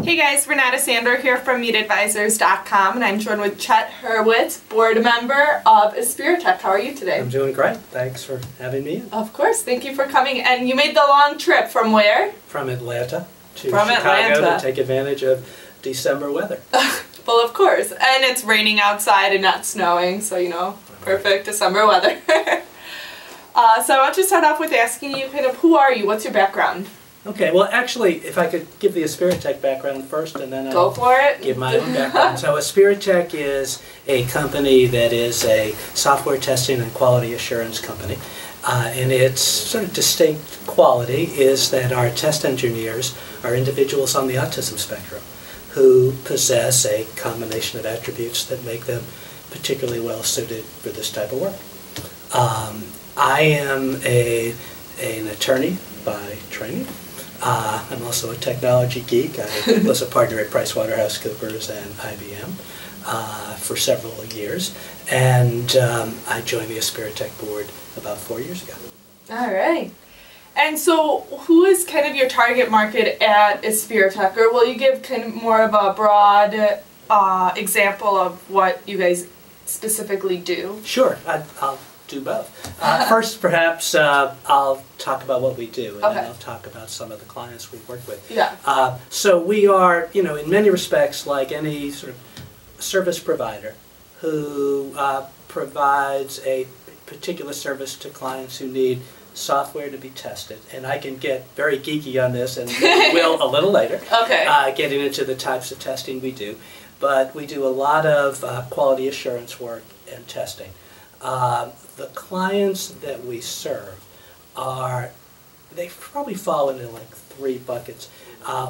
Hey guys, Renata Sander here from MeetAdvisors.com, and I'm joined with Chet Hurwitz, board member of Aspiritech. How are you today? I'm doing great. Thanks for having me in. Of course, thank you for coming. And you made the long trip from where? From Atlanta to Chicago to take advantage of December weather. Well, of course. And it's raining outside and not snowing, so you know, perfect December weather. So I want to start off with asking you kind of, who are you? What's your background? Okay, well actually, if I could give the Aspiritech background first and then Go for it. Give my own background. So Aspiritech is a company that is a software testing and quality assurance company. And its sort of distinct quality is that our test engineers are individuals on the autism spectrum who possess a combination of attributes that make them particularly well suited for this type of work. I am an attorney by training. I'm also a technology geek. I was a partner at PricewaterhouseCoopers and IBM for several years, and I joined the Aspiritech board about 4 years ago. All right. And so who is kind of your target market at Aspiritech, or will you give kind of more of a broad example of what you guys specifically do? Sure, I'll do both. First, perhaps I'll talk about what we do, and then I'll talk about some of the clients we work with. Yeah. So we are, you know, in many respects like any sort of service provider who provides a particular service to clients who need software to be tested. And I can get very geeky on this, and will a little later, getting into the types of testing we do. But we do a lot of quality assurance work and testing. The clients that we serve they probably fall into like three buckets.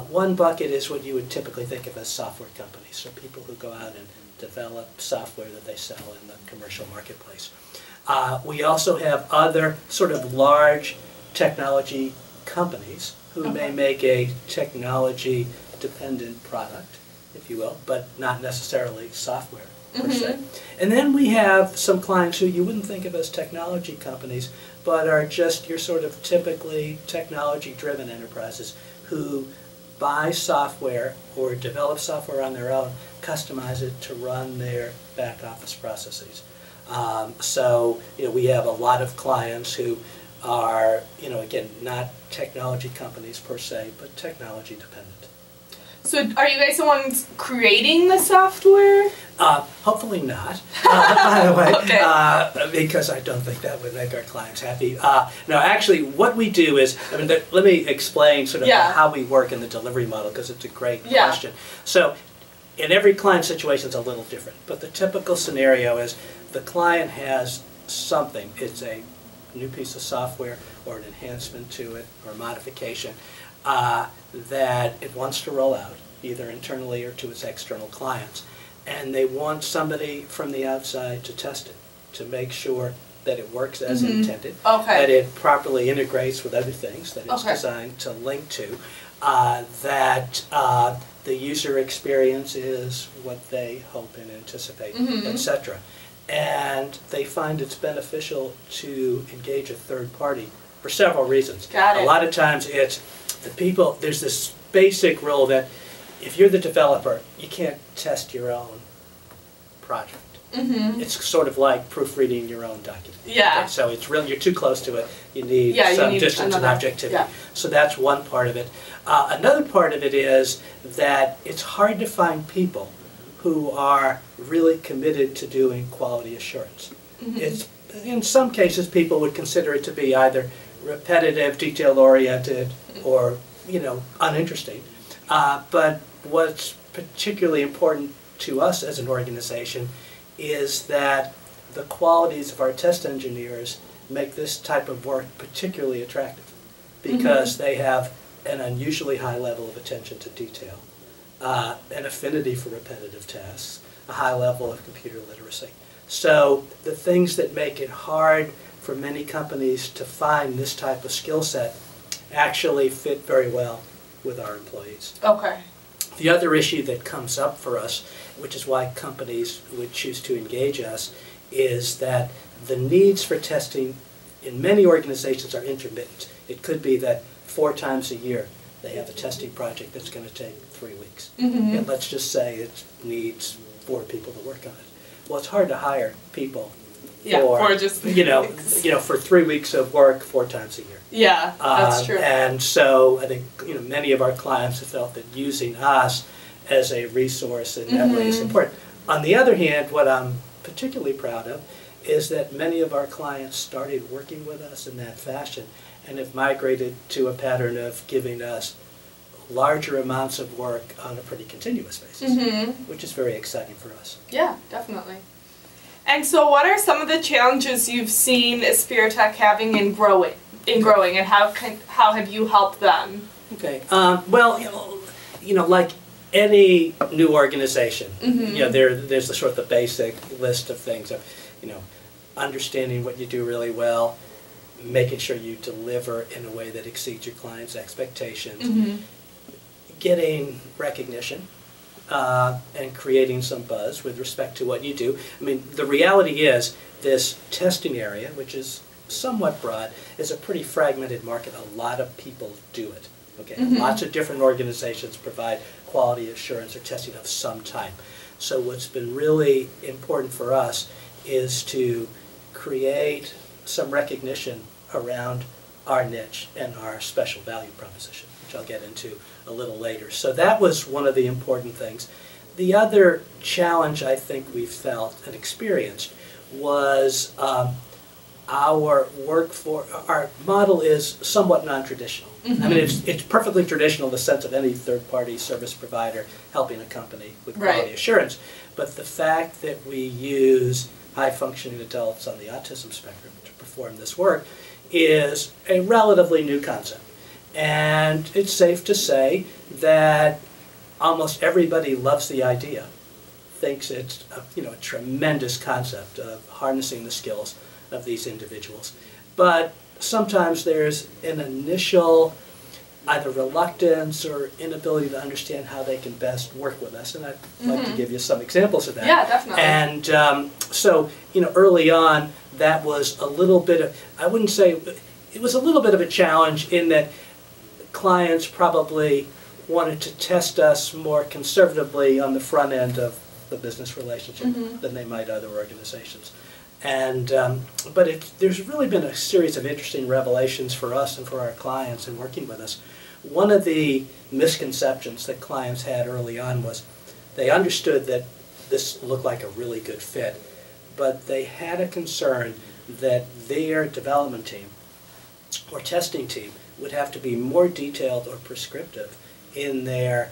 One bucket is what you would typically think of as software companies, so people who go out and develop software that they sell in the commercial marketplace. We also have other sort of large technology companies who may make a technology-dependent product, if you will, but not necessarily software per se. And then we have some clients who you wouldn't think of as technology companies, but are just your sort of typically technology-driven enterprises who buy software or develop software on their own, customize it to run their back office processes. So, you know, we have a lot of clients who are, you know, again, not technology companies per se, but technology dependent. So are you guys the ones creating the software? Hopefully not, by the way, because I don't think that would make our clients happy. No, actually, what we do is, I mean, let me explain sort of how we work in the delivery model, because it's a great question. So, in every client situation, it's a little different, but the typical scenario is the client has something. It's a new piece of software or an enhancement to it or a modification that it wants to roll out, either internally or to its external clients. And they want somebody from the outside to test it, to make sure that it works as intended, that it properly integrates with other things that it's designed to link to, that the user experience is what they hope and anticipate, etc. And they find it's beneficial to engage a third party for several reasons. Got it. A lot of times it's the people, there's this basic rule that if you're the developer, you can't test your own project. It's sort of like proofreading your own document. Okay? So it's really, you're too close to it. You need some distance and objectivity. So that's one part of it. Another part of it is that it's hard to find people who are really committed to doing quality assurance. It's, in some cases, people would consider it to be either repetitive, detail-oriented, or, you know, uninteresting. But what's particularly important to us as an organization is that the qualities of our test engineers make this type of work particularly attractive, because they have an unusually high level of attention to detail, an affinity for repetitive tasks, a high level of computer literacy. So the things that make it hard for many companies to find this type of skill set actually fit very well with our employees. The other issue that comes up for us, which is why companies would choose to engage us, is that the needs for testing in many organizations are intermittent. It could be that 4 times a year they have a testing project that's going to take 3 weeks. Mm-hmm. And let's just say it needs 4 people to work on it. Well, it's hard to hire people for just 3 weeks. For 3 weeks of work 4 times a year. Yeah, that's true. And so I think many of our clients have felt that using us as a resource in that way is important. On the other hand, what I'm particularly proud of is that many of our clients started working with us in that fashion and have migrated to a pattern of giving us larger amounts of work on a pretty continuous basis, which is very exciting for us. Yeah, definitely. And so what are some of the challenges you've seen Aspiritech having in growing, and how have you helped them? Okay. Well, like any new organization, there's the sort of the basic list of things of, understanding what you do really well, making sure you deliver in a way that exceeds your clients' expectations, getting recognition, and creating some buzz with respect to what you do. I mean, the reality is this testing area, which is somewhat broad, is a pretty fragmented market. A lot of people do it. Okay, lots of different organizations provide quality assurance or testing of some type. So what's been really important for us is to create some recognition around our niche and our special value proposition, which I'll get into a little later. So that was one of the important things. The other challenge I think we felt and experienced was our model is somewhat non-traditional. I mean, it's perfectly traditional in the sense of any third-party service provider helping a company with quality assurance. But the fact that we use high-functioning adults on the autism spectrum to perform this work is a relatively new concept. And it's safe to say that almost everybody loves the idea, thinks it's a tremendous concept of harnessing the skills of these individuals. But sometimes there's an initial either reluctance or inability to understand how they can best work with us, and I'd like to give you some examples of that. Yeah, definitely. And so, early on, that was a little bit of, I wouldn't say, it was a little bit of a challenge in that clients probably wanted to test us more conservatively on the front end of the business relationship than they might other organizations. And but there's really been a series of interesting revelations for us and for our clients in working with us. One of the misconceptions that clients had early on was they understood that this looked like a really good fit, but they had a concern that their development team or testing team would have to be more detailed or prescriptive in their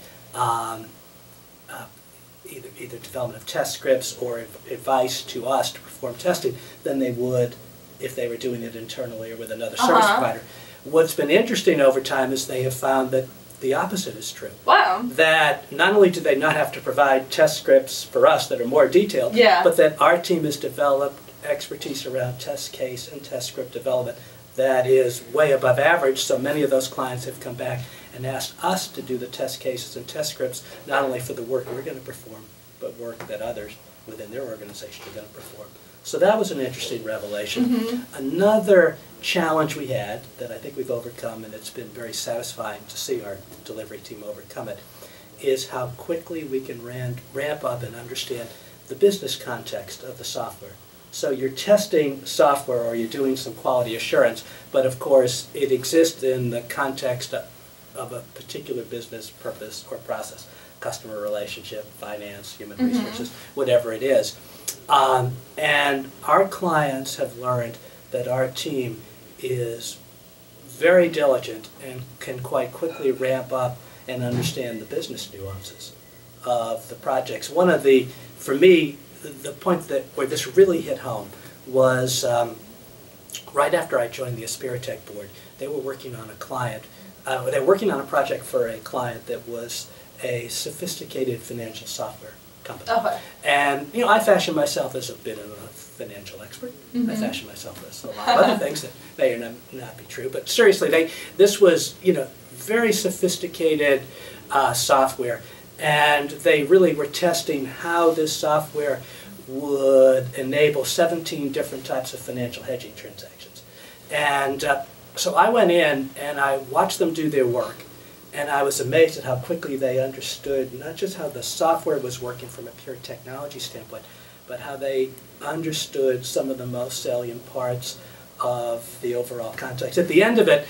either development of test scripts or advice to us to perform testing than they would if they were doing it internally or with another service provider. What's been interesting over time is they have found that the opposite is true. Wow. That not only do they not have to provide test scripts for us that are more detailed, but that our team has developed expertise around test case and test script development that is way above average. So many of those clients have come back and asked us to do the test cases and test scripts, not only for the work we're going to perform, but work that others within their organization are going to perform. So that was an interesting revelation. Another challenge we had that I think we've overcome, and it's been very satisfying to see our delivery team overcome it, is how quickly we can ramp up and understand the business context of the software. So you're testing software or you're doing some quality assurance, but of course it exists in the context of a particular business purpose or process, customer relationship, finance, human resources, whatever it is. And our clients have learned that our team is very diligent and can quite quickly ramp up and understand the business nuances of the projects. One of the, for me, the point where this really hit home was right after I joined the Aspiritech board. They were working on a client. They were working on a project for a client that was a sophisticated financial software company. And I fashion myself as a bit of a financial expert. I fashion myself as a lot of other things that may or not be true. But seriously, this was very sophisticated software. And they really were testing how this software would enable 17 different types of financial hedging transactions. And so I went in and I watched them do their work. And I was amazed at how quickly they understood not just how the software was working from a pure technology standpoint, but how they understood some of the most salient parts of the overall context. At the end of it,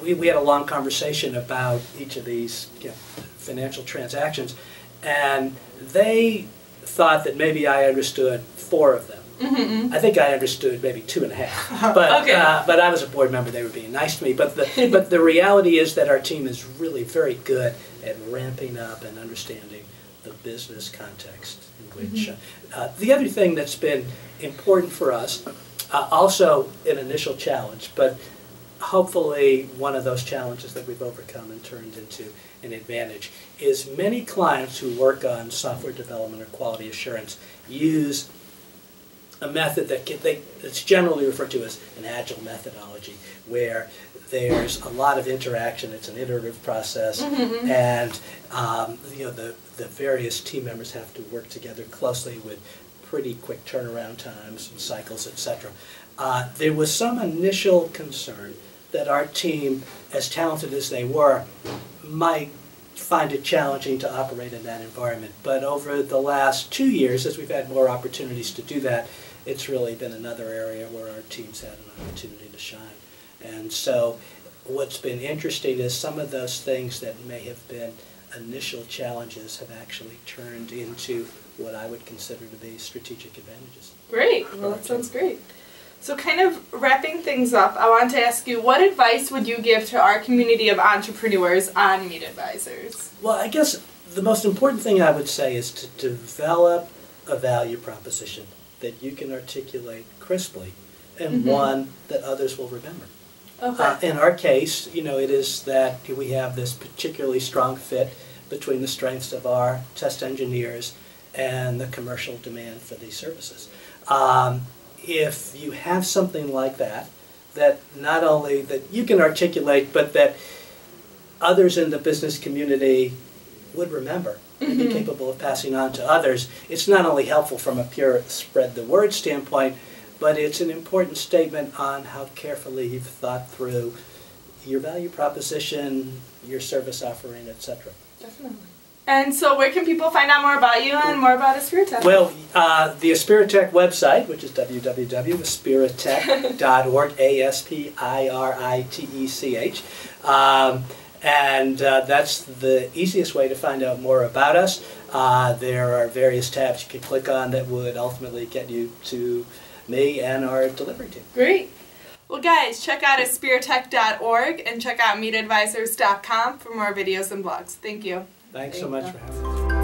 we had a long conversation about each of these financial transactions, and they thought that maybe I understood 4 of them. Mm-hmm. I think I understood maybe 2.5. But okay. But I was a board member; they were being nice to me. But the reality is that our team is really very good at ramping up and understanding the business context in which. Mm-hmm. The other thing that's been important for us, also an initial challenge, but hopefully one of those challenges that we've overcome and turned into an advantage, is many clients who work on software development or quality assurance use a method that's generally referred to as an agile methodology, where there's a lot of interaction. It's an iterative process, mm-hmm. and the various team members have to work together closely with pretty quick turnaround times and cycles, etc. There was some initial concern that our team, as talented as they were, might find it challenging to operate in that environment. But over the last 2 years, as we've had more opportunities to do that, it's really been another area where our team's had an opportunity to shine. And so what's been interesting is some of those things that may have been initial challenges have actually turned into what I would consider to be strategic advantages. Great. Well, that sounds great. So kind of wrapping things up, I want to ask you, what advice would you give to our community of entrepreneurs on Meet Advisors? Well, I guess the most important thing I would say is to develop a value proposition that you can articulate crisply, and mm-hmm. one that others will remember. Okay. In our case, it is that we have this particularly strong fit between the strengths of our test engineers and the commercial demand for these services. If you have something like that, that not only that you can articulate, but that others in the business community would remember mm-hmm. and be capable of passing on to others, it's not only helpful from a pure spread the word standpoint, but it's an important statement on how carefully you've thought through your value proposition, your service offering, etc. Definitely. And so where can people find out more about you and more about Aspiritech? Well, the Aspiritech website, which is www.aspiritech.org, ASPIRITECH, and that's the easiest way to find out more about us. There are various tabs you can click on that would ultimately get you to me and our delivery team. Great. Well, guys, check out aspiritech.org and check out meetadvisors.com for more videos and blogs. Thank you. Thanks so much for having me.